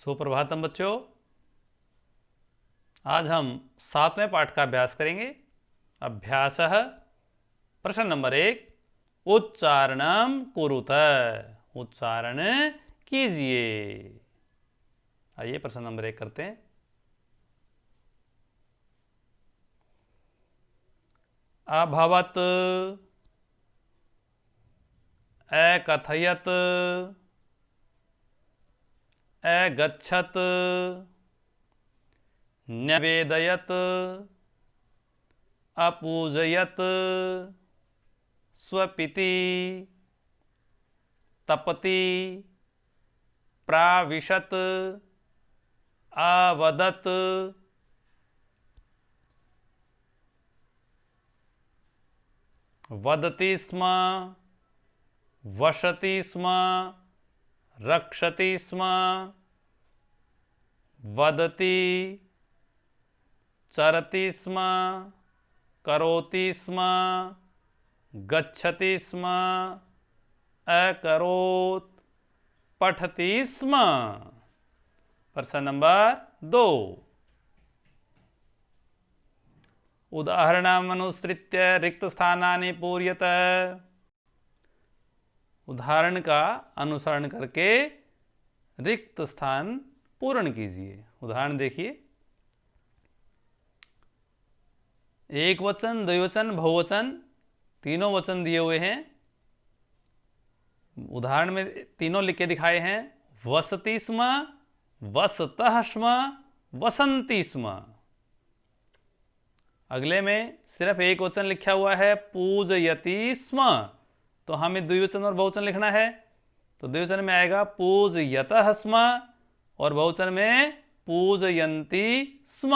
सुप्रभातम बच्चों। आज हम 7वें पाठ का अभ्यास करेंगे। अभ्यासः प्रश्न नंबर 1, उच्चारणम कुरुत। उच्चारण कीजिए। आइए प्रश्न नंबर 1 करते हैं। अभवत, अकथयत, अगच्छत, न्यवेदयत, अपूजयत, स्वपिति, तपति, प्राविशत, अवदत, वदति स्म, वसति स्म, रक्षति स्म, वदति, चरति स्म, करोति स्म, गच्छति स्म, अकरोत्, पठति स्म। प्रश्न नंबर 2, उदाहरणमनुसृत्य रिक्तस्थानानि पूर्यत। उदाहरण का अनुसरण करके रिक्त स्थान पूर्ण कीजिए। उदाहरण देखिए। एक वचन, द्विवचन, बहुवचन तीनों वचन दिए हुए हैं। उदाहरण में तीनों लिख के दिखाए हैं। वसति स्म, वसतः स्म, वसन्ति स्म। अगले में सिर्फ एक वचन लिखा हुआ है, पूजयति स्म। तो हमें द्विवचन और बहुवचन लिखना है। तो द्विवचन में आएगा पूजयतः स्म और बहुवचन में पूजयन्ति स्म।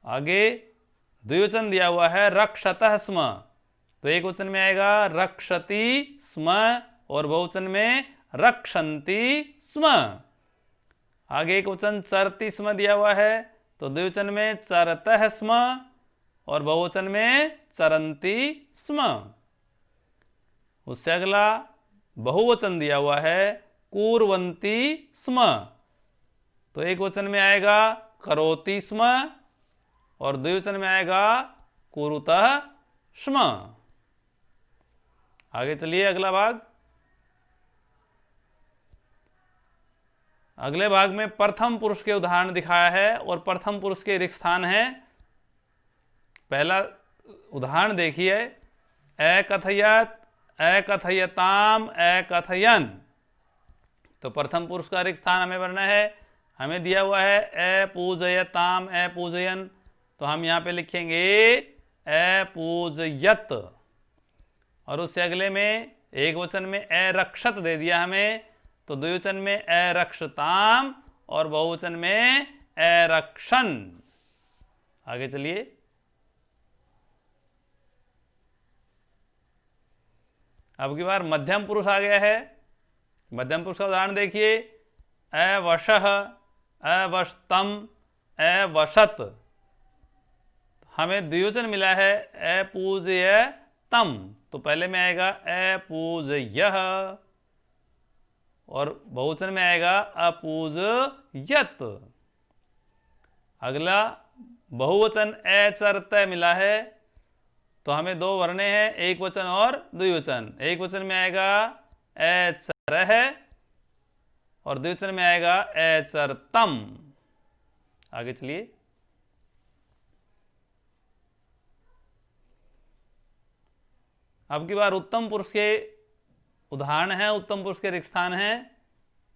आगे द्विवचन दिया हुआ है रक्षतः स्म। तो एक वचन में आएगा रक्षति स्म और बहुवचन में रक्षन्ति स्म। आगे एक वचन चरति स्म दिया हुआ है। तो द्विवचन में चरतः स्म और बहुवचन में चरन्ति स्म। उससे अगला बहुवचन दिया हुआ है कुर्वन्ति स्म। तो एक वचन में आएगा करोति स्म और द्विवचन में आएगा कुरुतः स्म। आगे चलिए अगला भाग। अगले भाग में प्रथम पुरुष के उदाहरण दिखाया है और प्रथम पुरुष के रिक्त स्थान है। पहला उदाहरण देखिए। अकथयत, अकथयताम, अकथयन। तो प्रथम पुरुष का रिक्त स्थान हमें भरना है। हमें दिया हुआ है अपूजयताम, अपूजयन। तो हम यहाँ पे लिखेंगे अपूजयत। और उससे अगले में एक वचन में अरक्षत दे दिया हमें। तो द्विवचन में अरक्षताम और बहुवचन में अरक्षन। आगे चलिए। अब की बार मध्यम पुरुष आ गया है। मध्यम पुरुष का उदाहरण देखिए। अवशः, अवशतम, अवशत। हमें द्विवचन मिला है अपूजयतम। तो पहले में आएगा अपूजयः और बहुवचन में आएगा अपूजयत। अगला बहुवचन अचरत मिला है। तो हमें दो भरने हैं, एक वचन और द्विवचन। एक वचन में आएगा अचरः और द्विवचन में आएगा अचरतम। आगे चलिए। अब की बार उत्तम पुरुष के उदाहरण है। उत्तम पुरुष के रिक्त स्थान है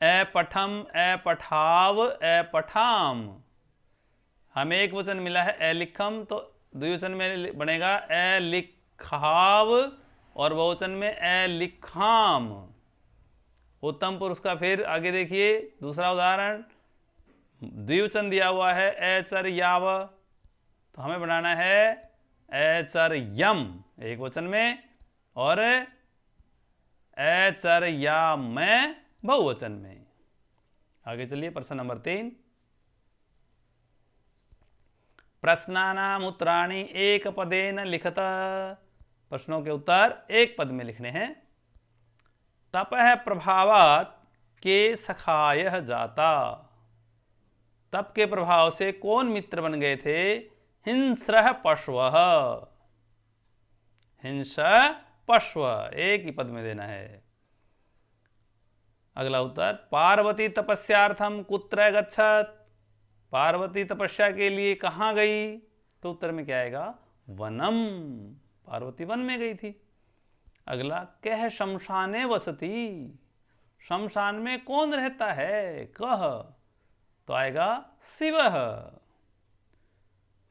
अपठम, अपठाव, अपठाम। हमें एक वचन मिला है अलिखम। तो द्विवचन में बनेगा अलिखाव और बहुवचन में अलिखाम। उत्तम पुरुष का फिर आगे देखिए दूसरा उदाहरण। द्विवचन दिया हुआ है अचर्याव। तो हमें बनाना है अचर्यम एक वचन में और अचर्यामय बहुवचन में। आगे चलिए प्रश्न नंबर 3। प्रश्नानाम उत्तराणि एक पदेन लिखत। प्रश्नों के उत्तर एक पद में लिखने हैं। तपः प्रभावात् के सखायः जाता। तप के प्रभाव से कौन मित्र बन गए थे? हिंस्रः पशवः। हिंस पशव, एक ही पद में देना है। अगला उत्तर, पार्वती तपस्यार्थम कुत्र गच्छत। पार्वती तपस्या के लिए कहां गई? तो उत्तर में क्या आएगा? वनम। पार्वती वन में गई थी। अगला, कह शमशाने वसती। शमशान में कौन रहता है? कह, तो आएगा शिवः।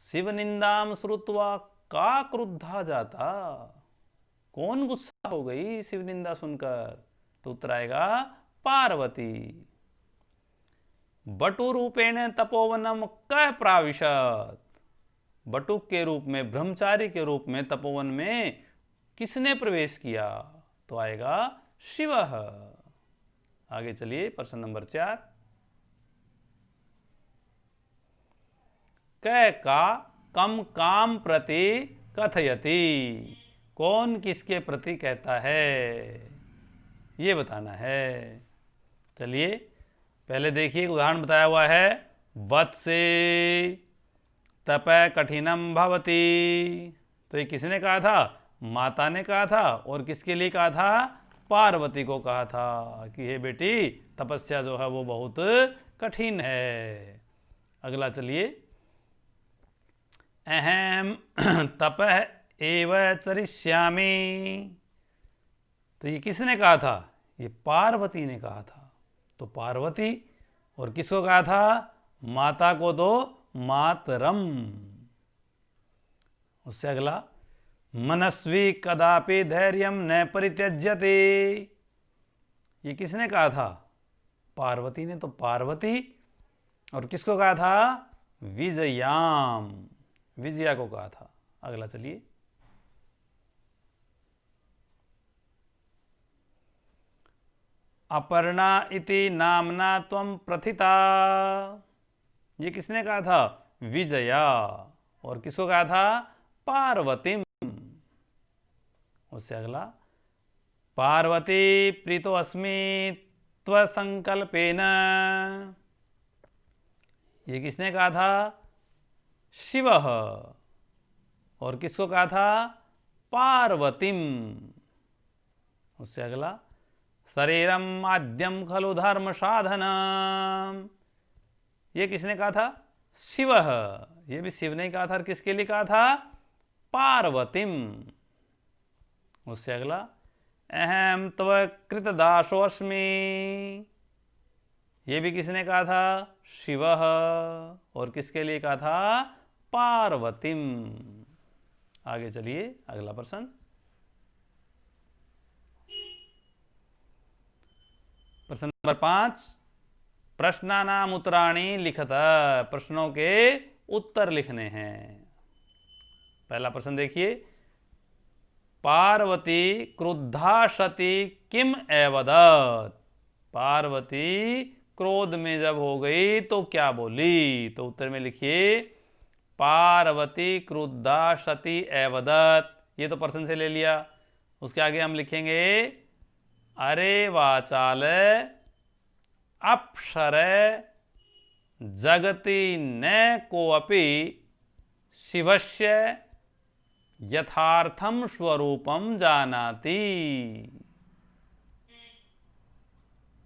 शिव निंदाम श्रुत्वा का क्रुद्धा जाता। कौन गुस्सा हो गई शिव निंदा सुनकर? तो उत्तर आएगा पार्वती। बटु रूपेण तपोवनम कह प्राविशत। बटुक के रूप में, ब्रह्मचारी के रूप में तपोवन में किसने प्रवेश किया? तो आएगा शिवः। आगे चलिए, प्रश्न नंबर 4। कै का कम काम प्रति कथयति। कौन किसके प्रति कहता है, ये बताना है। चलिए पहले देखिए, उदाहरण बताया हुआ है, वत्से तप कठिनम भवति। तो ये किसने कहा था? माता ने कहा था। और किसके लिए कहा था? पार्वती को कहा था कि हे बेटी, तपस्या जो है वो बहुत कठिन है। अगला चलिए, अहम तपः एव चरिष्यामि। तो ये किसने कहा था? ये पार्वती ने कहा था। तो पार्वती, और किसको कहा था? माता को तो मातरम। उससे अगला, मनस्वी कदापि धैर्यम न परित्यज्यते। ये किसने कहा था? पार्वती ने। तो पार्वती, और किसको कहा था? विजयाम, विजया को कहा था। अगला चलिए, अपर्णा इति नामना त्वं प्रथिता। ये किसने कहा था? विजया। और किसको कहा था? पार्वतीम। उससे अगला, पार्वती प्रीतो अस्मि त्वसंकल्पेन। ये किसने कहा था? शिवः। और किसको कहा था? पार्वतीम। उससे अगला, शरीरम आद्यम खलु धर्म साधनम। ये किसने कहा था? शिवः। ये भी शिव ने कहा था। और किसके लिए कहा था? पार्वतीम। उससे अगला, अहम तव कृतदासोऽस्मि। ये भी किसने कहा था? शिवः। और किसके लिए कहा था? पार्वतीम। आगे चलिए, अगला प्रश्न, प्रश्न नंबर 5। प्रश्नानाम उत्तराणि लिखत। प्रश्नों के उत्तर लिखने हैं। पहला प्रश्न देखिए, पार्वती क्रुद्धा सती किम एवदत। पार्वती क्रोध में जब हो गई तो क्या बोली? तो उत्तर में लिखिए, पार्वती क्रुद्धा सती एवदत। ये तो प्रश्न से ले लिया। उसके आगे हम लिखेंगे, अरे वाचाल अप्सर जगति न कोऽपि शिवस्य यथार्थम स्वरूपम जानाति।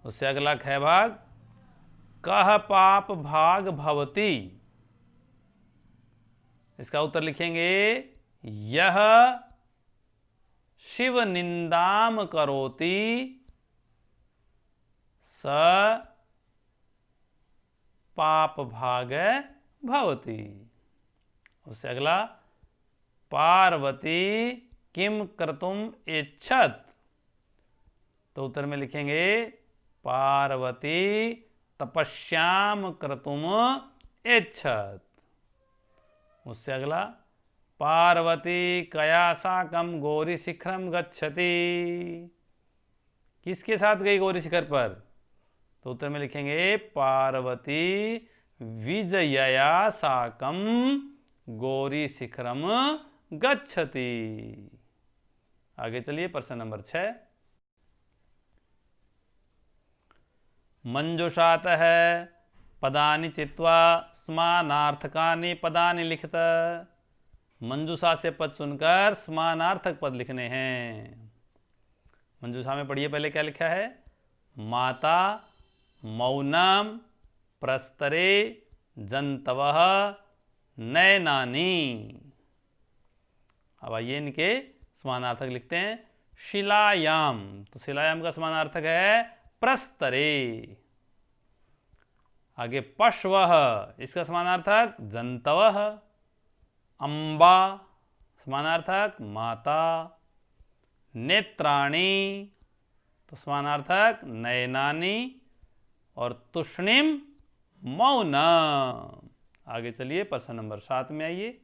उससे अगला ख भाग, कह पाप भाग भवति। इसका उत्तर लिखेंगे, यह शिव निंदाम करोति स पाप भाग भवति। उससे अगला, पार्वती किम कर्तुम इच्छत। तो उत्तर में लिखेंगे, पार्वती तपस्याम कर्तुम इच्छत। उससे अगला, पार्वती कया साकम गौरी शिखरम गच्छति। किसके साथ गई गौरी शिखर पर? तो उत्तर में लिखेंगे, पार्वती विजयया साकम गौरी शिखरम गच्छति। आगे चलिए, प्रश्न नंबर 6। मंजुषातः पदानि चित्वा समानार्थकानि पदानि लिखत। मंजुषा से पद चुनकर समानार्थक पद लिखने हैं। मंजुषा में पढ़िए पहले क्या लिखा है, माता मौनम प्रस्तरे जंतवः नयनानि। अब आइए इनके समानार्थक लिखते हैं। शिलायाम, तो शिलायाम का समानार्थक है प्रस्तरे। आगे पशवः, इसका समानार्थक जंतवः। अम्बा, समानार्थक माता। नेत्राणि, तो समानार्थक नयनानि। और तुष्णिम मौनम। आगे चलिए प्रश्न नंबर 7 में आइए।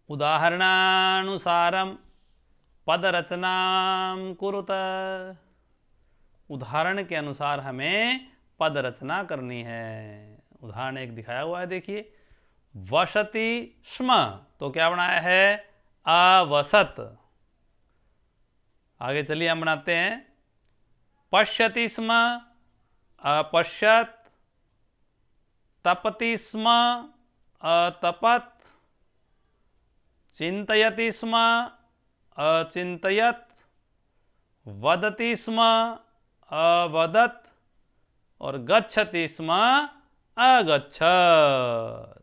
उदाहरणानुसारम पद रचनां कुरुत। उदाहरण के अनुसार हमें पद रचना करनी है। उदाहरण एक दिखाया हुआ है, देखिए। वसति स्म, तो क्या बनाया है, अवसत। आगे चलिए हम बनाते हैं। पश्यति स्म, अपश्यत। तपति स्म, अतपत। चिंतयति स्म, अचिंतयत। वदति स्म, अवदत। और गच्छति स्म, अगच्छत।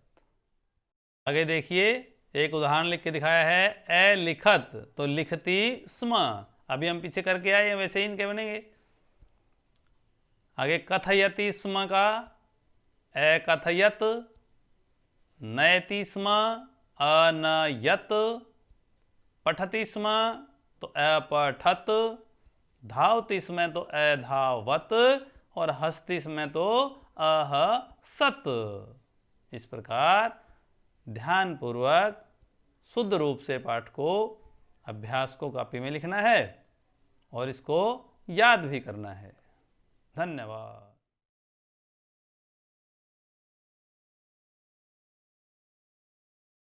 आगे देखिए, एक उदाहरण लिख के दिखाया है। अलिखत, तो लिखती स्म। अभी हम पीछे करके आए, वैसे ही इनके बनेंगे। आगे कथयति स्म का अकथयत। नयति स्म, अनयत। पठति स्म, तो अपठत। धावति स्म, तो अधावत। और हस्ति स्म, तो अहसत। इस प्रकार ध्यानपूर्वक शुद्ध रूप से पाठ को, अभ्यास को कॉपी में लिखना है और इसको याद भी करना है। धन्यवाद।